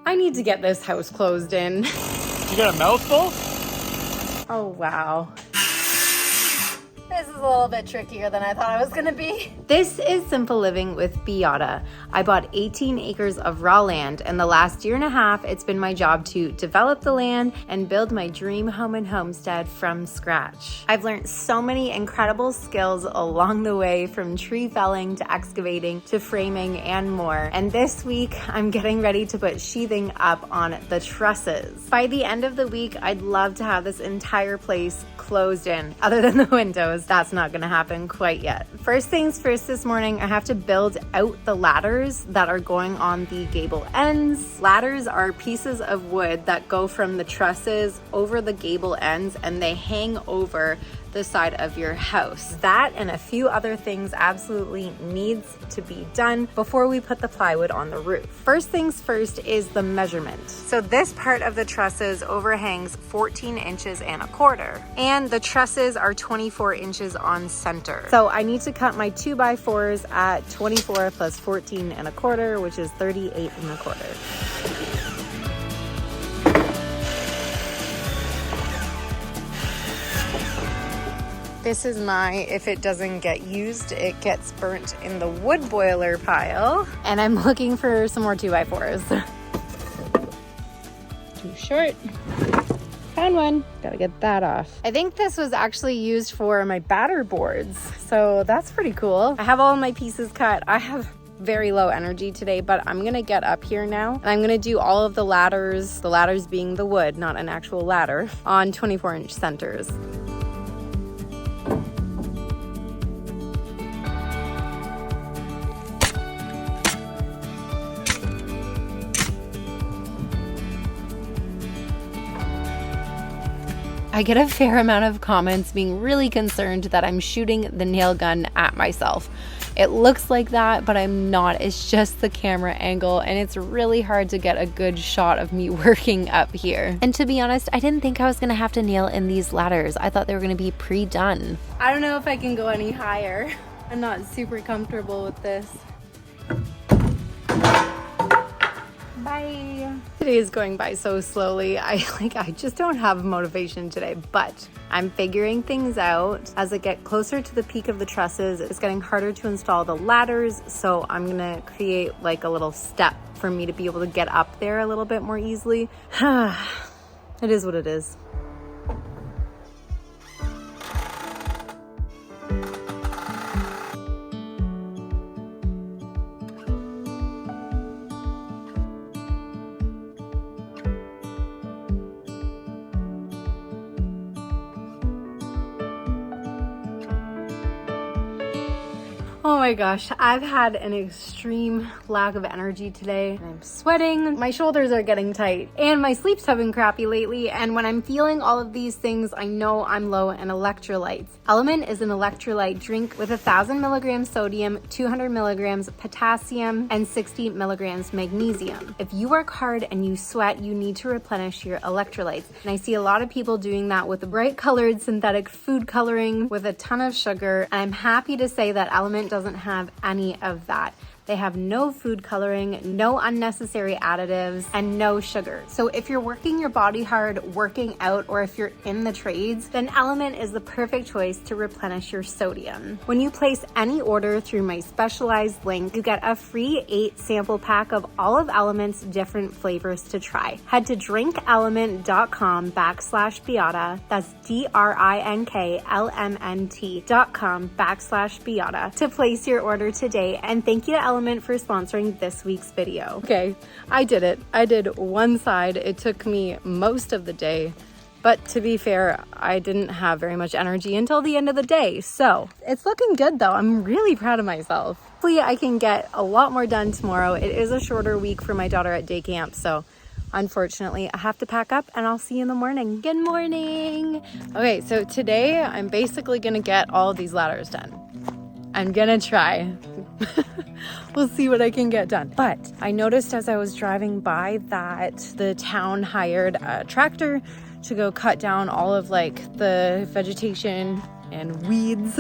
I need to get this house closed in. You got a mouthful? Oh, wow. This is a little bit trickier than I thought it was gonna be. This is Simple Living with Biata. I bought 18 acres of raw land, and the last year and a half, it's been my job to develop the land and build my dream home and homestead from scratch. I've learned so many incredible skills along the way, from tree felling to excavating to framing and more. And this week, I'm getting ready to put sheathing up on the trusses. By the end of the week, I'd love to have this entire place closed in, other than the windows. That's not gonna happen quite yet. First things first this morning, I have to build out the ladders that are going on the gable ends. Ladders are pieces of wood that go from the trusses over the gable ends, and they hang over the side of your house. That and a few other things absolutely needs to be done before we put the plywood on the roof. First things first is the measurement. So this part of the trusses overhangs 14 inches and a quarter, and the trusses are 24 inches on center. So I need to cut my 2x4s at 24 plus 14 and a quarter, which is 38 and a quarter. This is my, if it doesn't get used, it gets burnt in the wood boiler pile. And I'm looking for some more 2x4s. Too short. Found one. Gotta get that off. I think this was actually used for my batter boards, so that's pretty cool. I have all my pieces cut. I have very low energy today, but I'm gonna get up here now and I'm gonna do all of the ladders being the wood, not an actual ladder, on 24-inch centers. I get a fair amount of comments being really concerned that I'm shooting the nail gun at myself. It looks like that, but I'm not. It's just the camera angle, and it's really hard to get a good shot of me working up here. And to be honest, I didn't think I was gonna have to nail in these ladders. I thought they were gonna be pre-done. I don't know if I can go any higher. I'm not super comfortable with this. Bye. Today is going by so slowly. I just don't have motivation today, but I'm figuring things out. As I get closer to the peak of the trusses, it's getting harder to install the ladders, so I'm gonna create like a little step for me to be able to get up there a little bit more easily. It is what it is. Oh my gosh, I've had an extreme lack of energy today. I'm sweating, my shoulders are getting tight, and my sleep's have been crappy lately. And when I'm feeling all of these things, I know I'm low in electrolytes. Element is an electrolyte drink with 1,000 milligrams sodium, 200 milligrams potassium, and 60 milligrams magnesium. If you work hard and you sweat, you need to replenish your electrolytes. And I see a lot of people doing that with bright colored synthetic food coloring with a ton of sugar. I'm happy to say that Element doesn't have any of that. They have no food coloring, no unnecessary additives, and no sugar. So if you're working your body hard, working out, or if you're in the trades, then Element is the perfect choice to replenish your sodium. When you place any order through my specialized link, you get a free 8 sample pack of all of Element's different flavors to try. Head to drinkelement.com/Biata, that's DRINKLMNT.com/Biata to place your order today. And thank you to Element for sponsoring this week's video. Okay, I did it. I did one side. It took me most of the day, but to be fair, I didn't have very much energy until the end of the day. So it's looking good though. I'm really proud of myself. Hopefully I can get a lot more done tomorrow. It is a shorter week for my daughter at day camp, so unfortunately I have to pack up, and I'll see you in the morning. Good morning. Okay, so today I'm basically gonna get all of these ladders done. I'm gonna try. We'll see what I can get done. But I noticed as I was driving by that the town hired a tractor to go cut down all of like the vegetation and weeds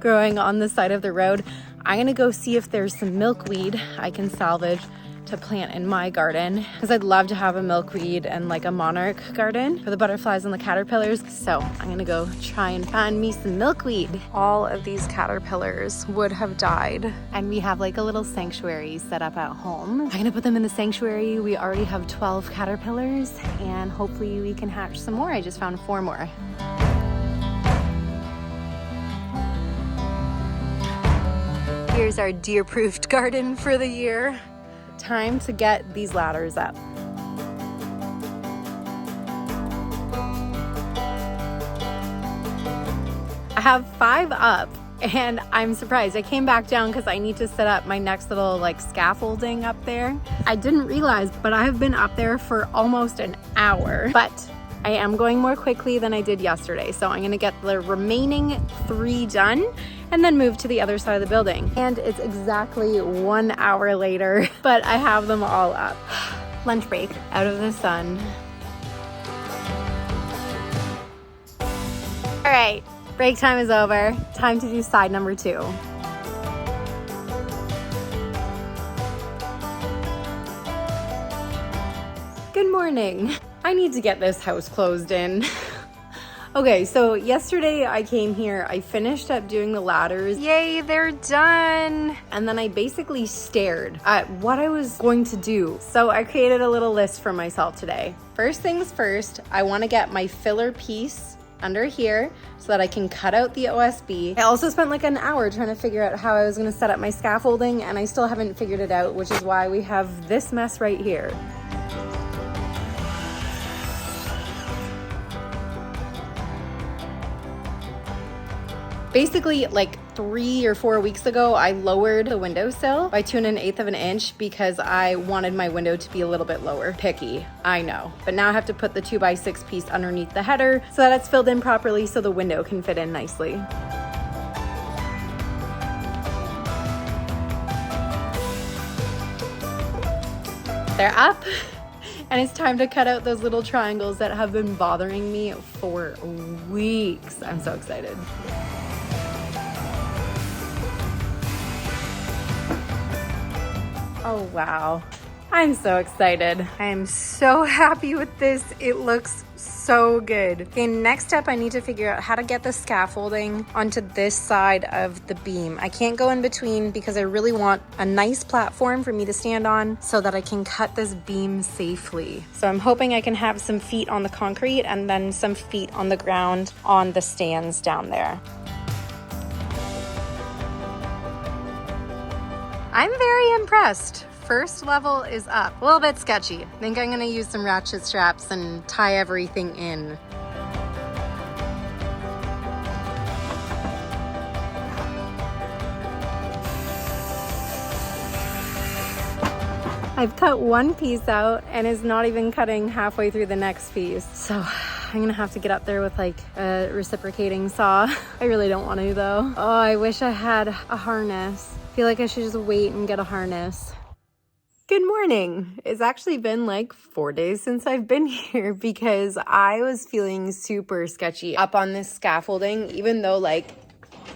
growing on the side of the road. I'm gonna go see if there's some milkweed I can salvage to plant in my garden because I'd love to have a milkweed and like a monarch garden for the butterflies and the caterpillars. So I'm gonna go try and find me some milkweed. All of these caterpillars would have died, and we have like a little sanctuary set up at home. I'm gonna put them in the sanctuary. We already have 12 caterpillars, and hopefully we can hatch some more. I just found 4 more. Here's our deer-proofed garden for the year. Time to get these ladders up. I have 5 up, and I'm surprised. I came back down because I need to set up my next little like scaffolding up there. I didn't realize, but I have been up there for almost an hour. But I am going more quickly than I did yesterday, so I'm gonna get the remaining 3 done and then move to the other side of the building. And it's exactly 1 hour later, but I have them all up. Lunch break, out of the sun. All right, break time is over. Time to do side number 2. Good morning. I need to get this house closed in. Okay, so yesterday I came here, I finished up doing the ladders. Yay, they're done. And then I basically stared at what I was going to do. So I created a little list for myself today. First things first, I wanna get my filler piece under here so that I can cut out the OSB. I also spent like an hour trying to figure out how I was gonna set up my scaffolding, and I still haven't figured it out, which is why we have this mess right here. Basically, like 3 or 4 weeks ago, I lowered the windowsill by 2 1/8 of an inch because I wanted my window to be a little bit lower. Picky, I know. But now I have to put the 2x6 piece underneath the header so that it's filled in properly so the window can fit in nicely. They're up. And it's time to cut out those little triangles that have been bothering me for weeks. I'm so excited. Oh, wow. I'm so excited. I am so happy with this. It looks so good. Okay, next up, I need to figure out how to get the scaffolding onto this side of the beam. I can't go in between because I really want a nice platform for me to stand on so that I can cut this beam safely. So I'm hoping I can have some feet on the concrete and then some feet on the ground on the stands down there. I'm very impressed. First level is up. A little bit sketchy. I think I'm gonna use some ratchet straps and tie everything in. I've cut one piece out and it's not even cutting halfway through the next piece. So I'm gonna have to get up there with like a reciprocating saw. I really don't want to though. Oh, I wish I had a harness. I feel like I should just wait and get a harness. Good morning. It's actually been like 4 days since I've been here because I was feeling super sketchy up on this scaffolding, even though like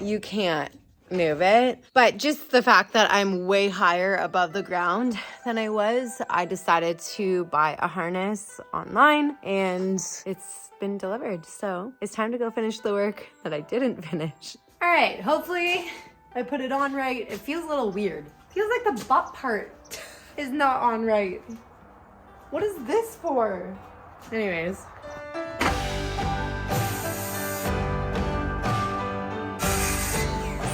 you can't move it. But just the fact that I'm way higher above the ground than I was, I decided to buy a harness online and it's been delivered. So it's time to go finish the work that I didn't finish. All right, hopefully I put it on right. It feels a little weird. It feels like the butt part is not on right. What is this for? Anyways.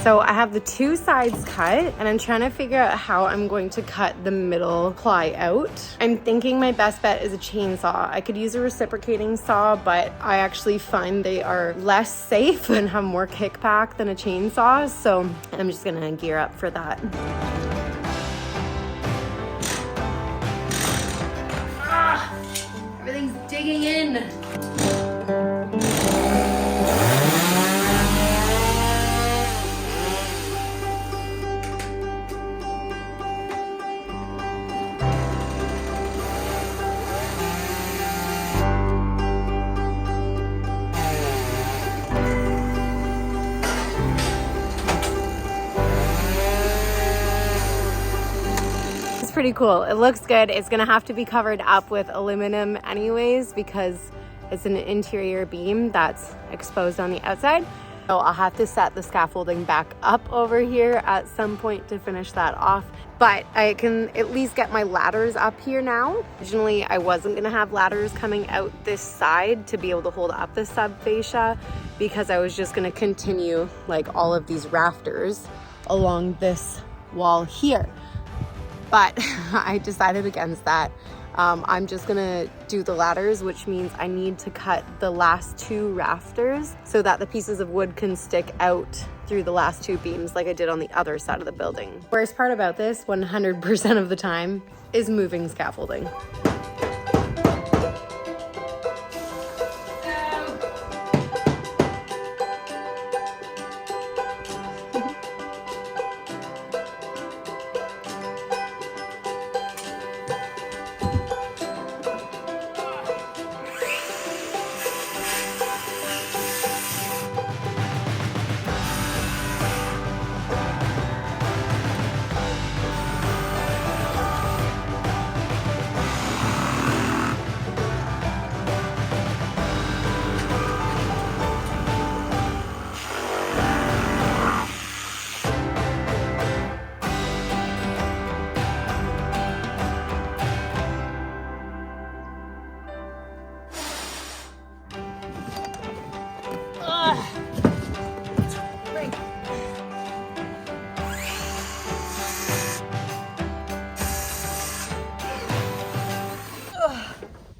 So I have the 2 sides cut and I'm trying to figure out how I'm going to cut the middle ply out. I'm thinking my best bet is a chainsaw. I could use a reciprocating saw, but I actually find they are less safe and have more kickback than a chainsaw. So I'm just gonna gear up for that. Everything's digging in. pretty cool. It looks good. It's gonna have to be covered up with aluminum anyways because it's an interior beam that's exposed on the outside. So I'll have to set the scaffolding back up over here at some point to finish that off. But I can at least get my ladders up here now. Originally, I wasn't gonna have ladders coming out this side to be able to hold up the sub-fascia because I was just gonna continue like all of these rafters along this wall here. But I decided against that. I'm just gonna do the ladders, which means I need to cut the last 2 rafters so that the pieces of wood can stick out through the last 2 beams like I did on the other side of the building. Worst part about this, 100% of the time, is moving scaffolding.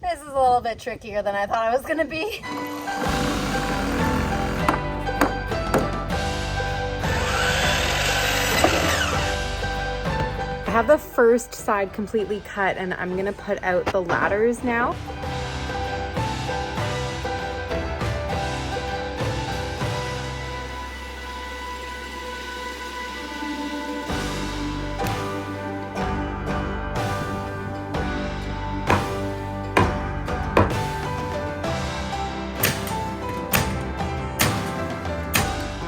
This is a little bit trickier than I thought it was gonna be. I have the first side completely cut and I'm gonna put out the ladders now.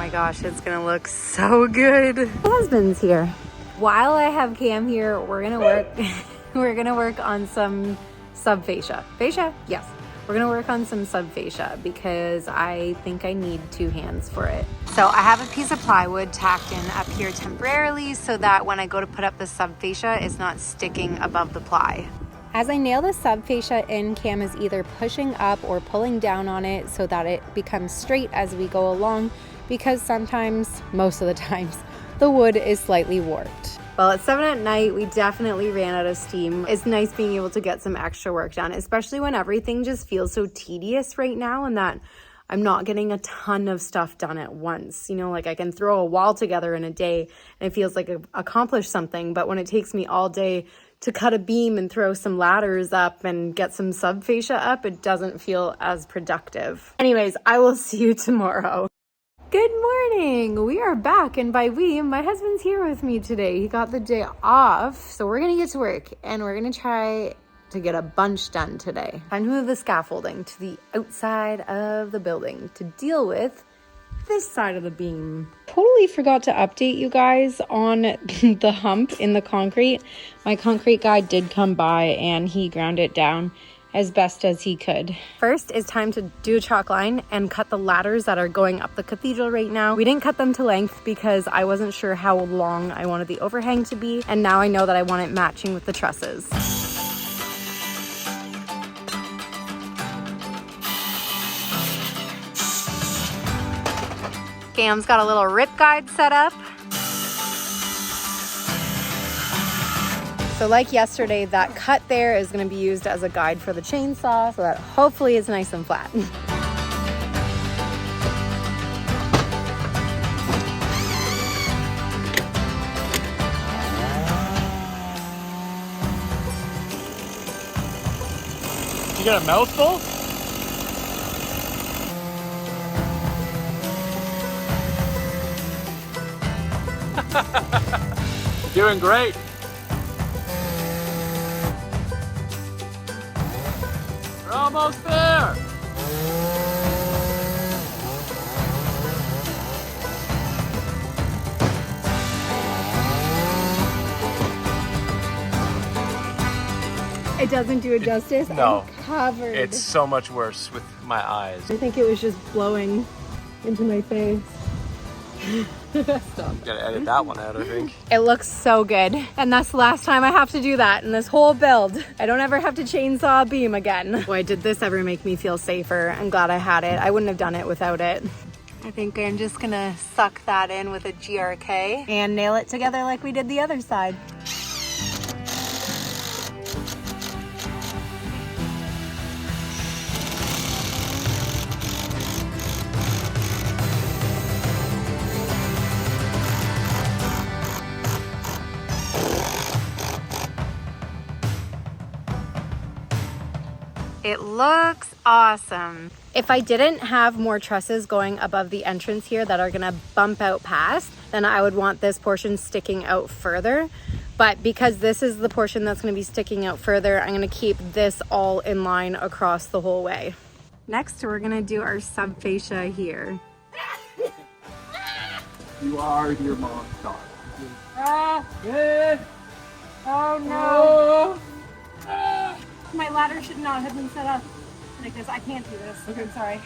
Gosh, it's gonna look so good. My husband's here. While I have Cam here, we're gonna work on some sub-fascia. Fascia? Yes. We're gonna work on some sub-fascia because I think I need 2 hands for it. So I have a piece of plywood tacked in up here temporarily so that when I go to put up the sub-fascia, it's not sticking above the ply. As I nail the sub-fascia in, Cam is either pushing up or pulling down on it so that it becomes straight as we go along, because sometimes, most of the times, the wood is slightly warped. Well, it's 7 at night. We definitely ran out of steam. It's nice being able to get some extra work done, especially when everything just feels so tedious right now and that I'm not getting a ton of stuff done at once. You know, like I can throw a wall together in a day and it feels like I've accomplished something, but when it takes me all day to cut a beam and throw some ladders up and get some sub-fascia up, it doesn't feel as productive. Anyways, I will see you tomorrow. Good morning. We are back, and by we, my husband's here with me today. He got the day off, so we're gonna get to work and we're gonna try to get a bunch done today. Time to move the scaffolding to the outside of the building to deal with this side of the beam. Totally forgot to update you guys on the hump in the concrete. My concrete guy did come by and he ground it down as best as he could. First, it's time to do a chalk line and cut the ladders that are going up the cathedral right now. We didn't cut them to length because I wasn't sure how long I wanted the overhang to be, and now I know that I want it matching with the trusses. Cam's got a little rip guide set up. So like yesterday, that cut there is going to be used as a guide for the chainsaw so that hopefully it's nice and flat. You got a mouthful? You're doing great. We're almost there. It doesn't do it justice. No. I'm covered. It's so much worse with my eyes. I think it was just blowing into my face. Stop. Gotta edit that one out, I think. It looks so good. And that's the last time I have to do that in this whole build. I don't ever have to chainsaw a beam again. Boy, did this ever make me feel safer. I'm glad I had it. I wouldn't have done it without it. I think I'm just gonna suck that in with a GRK and nail it together like we did the other side. It looks awesome. If I didn't have more trusses going above the entrance here that are gonna bump out past, then I would want this portion sticking out further. But because this is the portion that's gonna be sticking out further, I'm gonna keep this all in line across the whole way. Next, we're gonna do our sub-fascia here. You are your mom's dog. Oh no! My ladder should not have been set up like this. I can't do this. Okay. I'm sorry.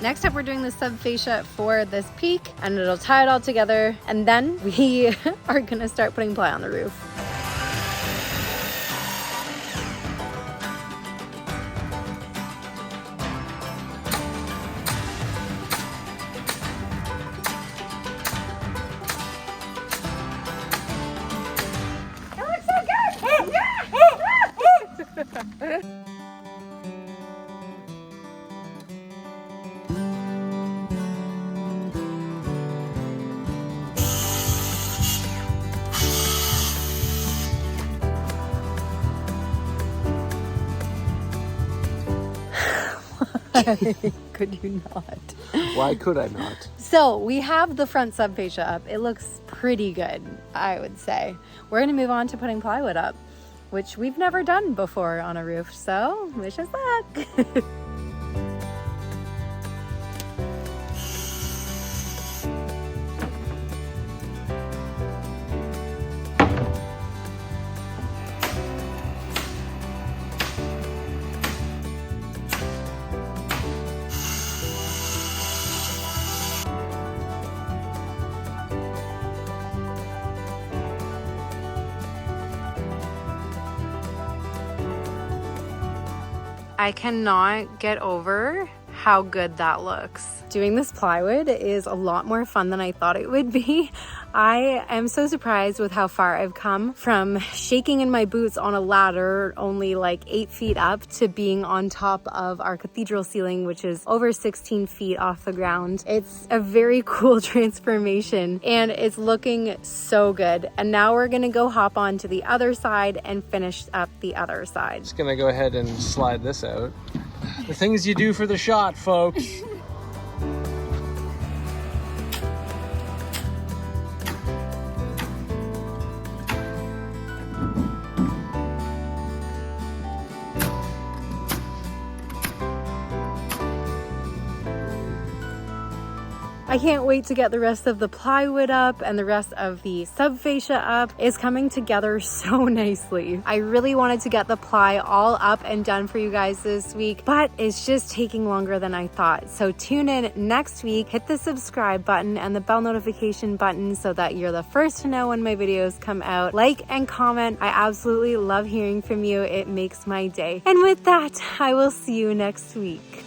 Next up, we're doing the sub-fascia for this peak, and it'll tie it all together, and then we are gonna start putting ply on the roof. It looks so good! Could you not? Why could I not? So we have the front sub-fascia up. It looks pretty good, I would say. We're gonna move on to putting plywood up, which we've never done before on a roof, so wish us luck. I cannot get over how good that looks. Doing this plywood is a lot more fun than I thought it would be. I am so surprised with how far I've come from shaking in my boots on a ladder only like 8 feet up to being on top of our cathedral ceiling, which is over 16 feet off the ground. It's a very cool transformation and it's looking so good. And now we're gonna go hop on to the other side and finish up the other side. Just gonna go ahead and slide this out. The things you do for the shot, folks. I can't wait to get the rest of the plywood up and the rest of the sub-fascia up. It's coming together so nicely. I really wanted to get the ply all up and done for you guys this week, but it's just taking longer than I thought. So tune in next week, hit the subscribe button and the bell notification button so that you're the first to know when my videos come out. Like and comment. I absolutely love hearing from you. It makes my day. And with that, I will see you next week.